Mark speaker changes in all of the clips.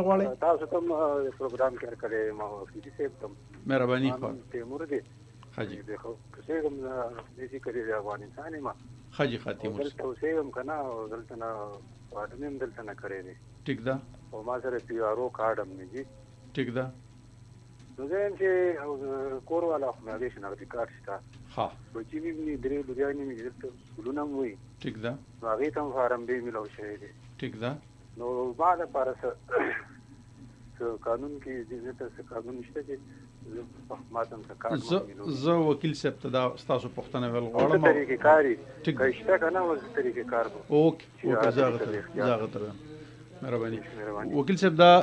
Speaker 1: غواړئ؟
Speaker 2: تاسو ته پروګرام کې کړی ما وفیدي صاحب ته
Speaker 1: مهرباني
Speaker 2: تیمور دی
Speaker 1: ښه جي
Speaker 2: خو کسې هم دې کړی د افغانستان ما
Speaker 1: ښه جي ښه تیمور
Speaker 2: دلته اوسې هم که نه او دلته نه واده مې هم دلته نه کړی دی
Speaker 1: ټیک ده
Speaker 2: او ما سره پی آر او کارډ هم نه دي
Speaker 1: ټیک ده
Speaker 2: نو زه یم چې کور والا خو مې هغې شناختي کارت شته
Speaker 1: ښه
Speaker 2: بچي مې وي 3 لوریانې مې دلته سکولونه هم وي
Speaker 1: ټیک ده
Speaker 2: نو هغې ته هم فارم بې میلاو شوی دی
Speaker 1: ټیک ده
Speaker 2: نو ما دپاره څه قانون کې دلته څه قانون شته چې ما ته هم څه کارت
Speaker 1: زه وکیل صاحب ته دا ستاسو پوښتنه ویل غواړم
Speaker 2: طریقې کاري
Speaker 1: ټیک
Speaker 2: که شته که نه اوس طریقې کار به
Speaker 1: اوکې زه هغه ته مهرباني وکیل صاحب دا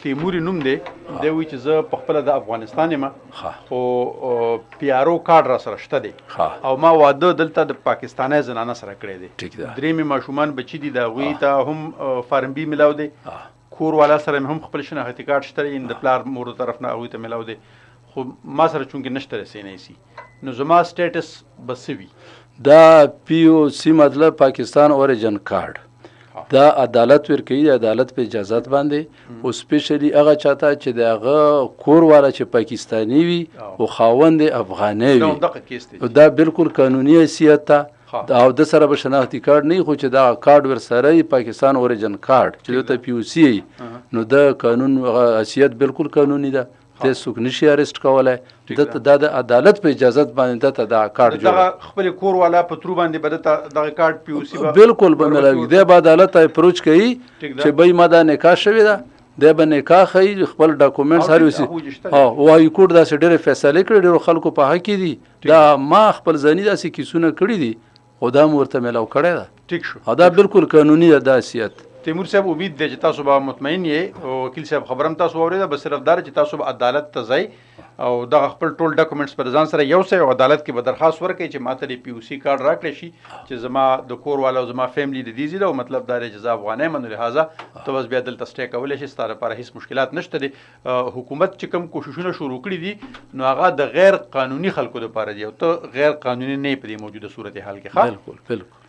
Speaker 1: تیموري نوم دی دی وایي چې زه په خپله د افغانستان یم خو پی آر او کارډ را سره شته دی او ما واده دلته د پاکستانی زنانه سره کړی دی درې مې ماشومان بچي دي د هغوی ته هم فارم بي میلاو دی کور والا سره مې هم خپل شناختي کارت شته دی د پلار مور طرف نه هغوی ته میلاو دی خو ما سره چونکې نشته رسینی نو زما سټیټس به څه وي
Speaker 3: دا پی او سی مطلب پاکستان اوریجن کارډ دا عدالت ورکوي د عدالت په اجازت باندې او سپیشلی هغه چاته چې د هغه کور والا چې پاکستانی وي او خاوند افغاني وي دا بالکل قانوني حیثیت ته او د سره به شناختی کارت نه خو چې دا کارت ور سره پاکستان اوریجن کارت چې ته پی او سی نو د قانون حیثیت بالکل قانوني ده ته څوک نشي اریسټ کولای د عدالت په اجازت باندې ته دا کارت جوړ
Speaker 1: خپل کور والا په ترو باندې بده دا کارت پی او سی
Speaker 3: بالکل به ملوي د عدالت اپروچ کوي چې به ما دا نکاح شوی ده د به نکاح خي خپل ډاکومېنټس هر وسی او هاي کورټ دا ډېر فیصله کړی ډېر خلکو په حق دي دا ما خپل ځاني داسې کیسونه کړی دي خدا مورته ملاو کړی ده
Speaker 1: ټیک شو
Speaker 3: دا بالکل قانوني ده حیثیت
Speaker 1: تیمور صاحب امید دی چې تاسو به مطمئن یې وکیل صاحب خبرم تاسو واورېده بس صرف دا چې تاسو به عدالت ته ځئ او دغه خپل ټول ډاکومېنټس پر ځان سره یو ځای او عدالت کې به درخواست ورکړئ چې ماته د پی او سی کارډ راکړی شي چې زما د کور والا او زما فیملی د دې ځای او مطلب دا دی چې زه افغانی یم نو لهذا ته بس بیا دلته سټې کولی شي ستا لپاره هېڅ مشکلات نشته دی حکومت چې کوم کوششونه شروع کړي دي نو هغه د غیر قانوني خلکو لپاره دي او ته غیر قانوني نه یې په دې موجوده صورت حال کې
Speaker 3: بالکل